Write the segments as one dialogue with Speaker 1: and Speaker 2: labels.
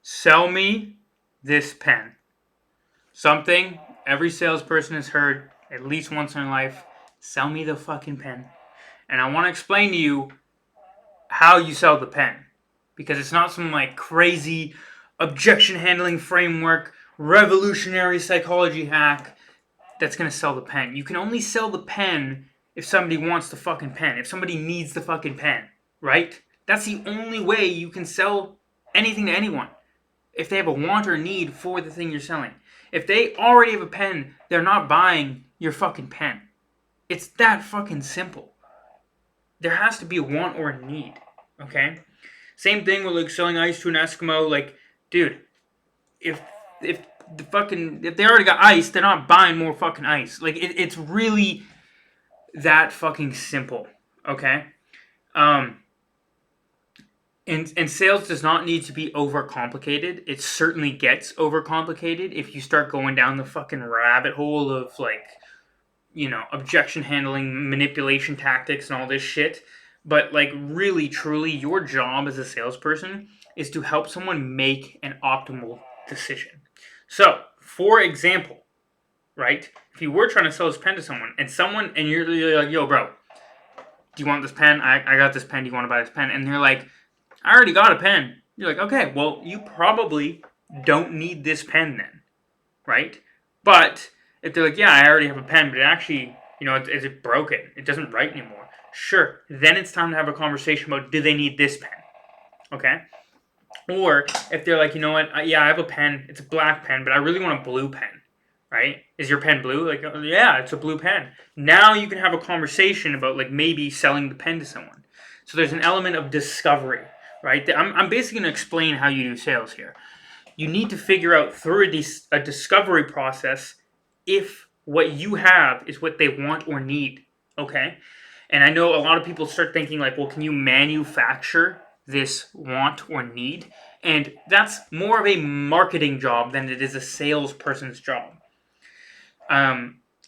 Speaker 1: Sell me this pen. Something every salesperson has heard at least once in their life. Sell me the fucking pen. And I want to explain to you how you sell the pen. Because it's not some like crazy objection handling framework, revolutionary psychology hack that's going to sell the pen. You can only sell the pen if somebody wants the fucking pen. If somebody needs the fucking pen, right? That's the only way you can sell anything to anyone. If they have a want or need for the thing you're selling. If they already have a pen, they're not buying your fucking pen. It's that fucking simple. There has to be a want or a need, okay? Same thing with like selling ice to an Eskimo. Like, dude, if if if they already got ice, they're not buying more fucking ice. Like, it's really that fucking simple, okay? Um, and sales does not need to be overcomplicated. It certainly gets overcomplicated if you start going down the fucking rabbit hole of like, objection handling, manipulation tactics, and all this shit. But like, really, truly, your job as a salesperson is to help someone make an optimal decision. So, for example, right? If you were trying to sell this pen to someone, and you're like, yo, bro, do you want this pen? I got this pen. Do you want to buy this pen? And they're like, I already got a pen. You're like, okay, well, you probably don't need this pen then, right? But if they're like, yeah, I already have a pen, but it actually, is it broken? It doesn't write anymore. Sure, then it's time to have a conversation about, do they need this pen? Okay? Or if they're like, you know what, yeah, I have a pen. It's a black pen, but I really want a blue pen, right? Is your pen blue? Like, oh, yeah, it's a blue pen. Now you can have a conversation about like maybe selling the pen to someone. So there's an element of discovery, right? I'm basically going to explain how you do sales here. You need to figure out through a discovery process if what you have is what they want or need, okay? And I know a lot of people start thinking like, well, can you manufacture this want or need? And that's more of a marketing job than it is a salesperson's job.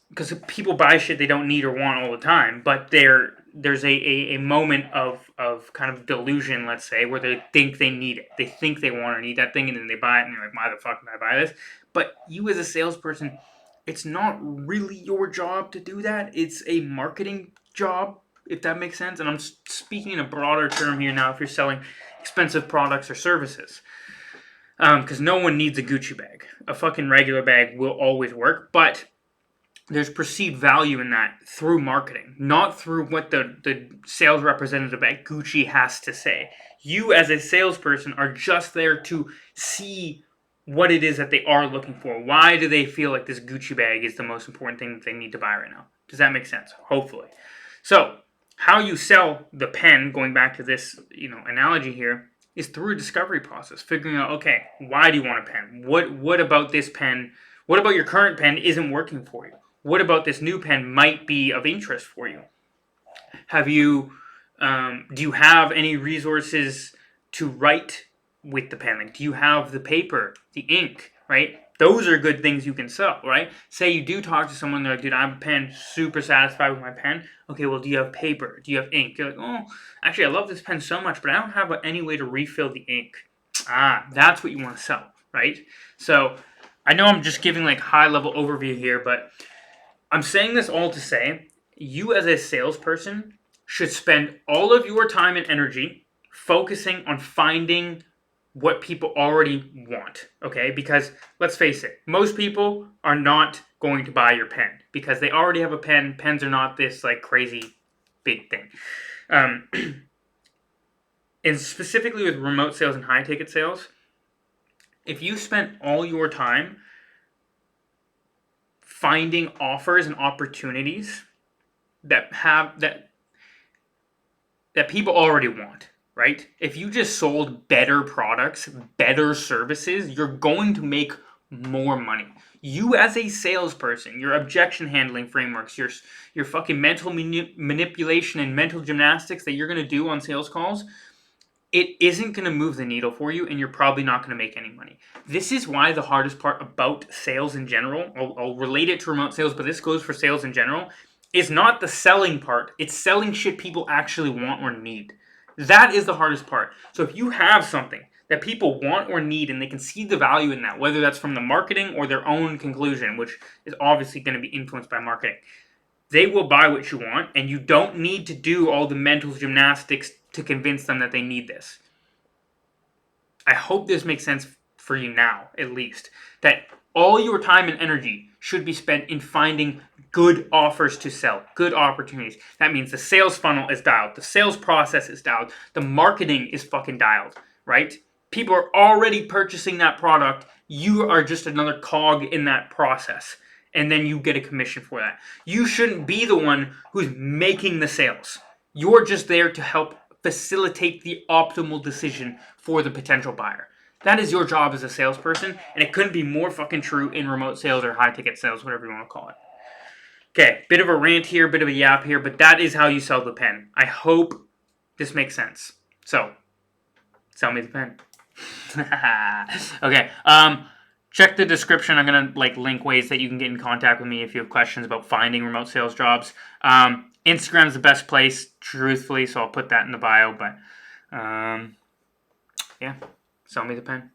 Speaker 1: Because people buy shit they don't need or want all the time, but there's a moment of kind of delusion, let's say, where they think they need it. They think they want or need that thing, and then they buy it, and they're like, why the fuck did I buy this? But you as a salesperson, it's not really your job to do that. It's a marketing job, if that makes sense. And I'm speaking in a broader term here now if you're selling expensive products or services. Because no one needs a Gucci bag. A fucking regular bag will always work, but there's perceived value in that through marketing, not through what the sales representative at Gucci has to say. You as a salesperson are just there to see what it is that they are looking for. Why do they feel like this Gucci bag is the most important thing that they need to buy right now? Does that make sense? Hopefully. So, how you sell the pen, going back to this, analogy here, is through a discovery process. Figuring out, okay, why do you want a pen? What about this pen? What about your current pen isn't working for you? What about this new pen might be of interest for you? Do you have any resources to write with the pen? Like, do you have the paper, the ink, right? Those are good things you can sell, right? Say you do talk to someone, they're like, dude, I have a pen, super satisfied with my pen. Okay, well, do you have paper? Do you have ink? You're like, oh, actually, I love this pen so much, but I don't have any way to refill the ink. That's what you want to sell, right? So, I know I'm just giving like high-level overview here, but I'm saying this all to say, you as a salesperson should spend all of your time and energy focusing on finding what people already want, okay? Because let's face it, most people are not going to buy your pen because they already have a pen. Pens are not this like crazy big thing. And specifically with remote sales and high ticket sales, if you spent all your time finding offers and opportunities that people already want, right? If you just sold better products, better services, you're going to make more money. You as a salesperson, your objection handling frameworks, your fucking mental manipulation and mental gymnastics that you're going to do on sales calls, it isn't going to move the needle for you, and you're probably not going to make any money. This is why the hardest part about sales in general, I'll relate it to remote sales, but this goes for sales in general, is not the selling part. It's selling shit people actually want or need. That is the hardest part. So if you have something that people want or need, and they can see the value in that, whether that's from the marketing or their own conclusion, which is obviously going to be influenced by marketing. They will buy what you want, and you don't need to do all the mental gymnastics to convince them that they need this. I hope this makes sense for you now, at least. That all your time and energy should be spent in finding good offers to sell, good opportunities. That means the sales funnel is dialed, the sales process is dialed, the marketing is fucking dialed, right? People are already purchasing that product. You are just another cog in that process. And then you get a commission for that. You shouldn't be the one who's making the sales. You're just there to help facilitate the optimal decision for the potential buyer. That is your job as a salesperson, and it couldn't be more fucking true in remote sales or high ticket sales, whatever you want to call it. Okay, bit of a rant here, bit of a yap here, but that is how you sell the pen. I hope this makes sense. So, sell me the pen. Okay, check the description. I'm gonna link ways that you can get in contact with me if you have questions about finding remote sales jobs. Instagram's the best place, truthfully, so I'll put that in the bio. But yeah, sell me the pen.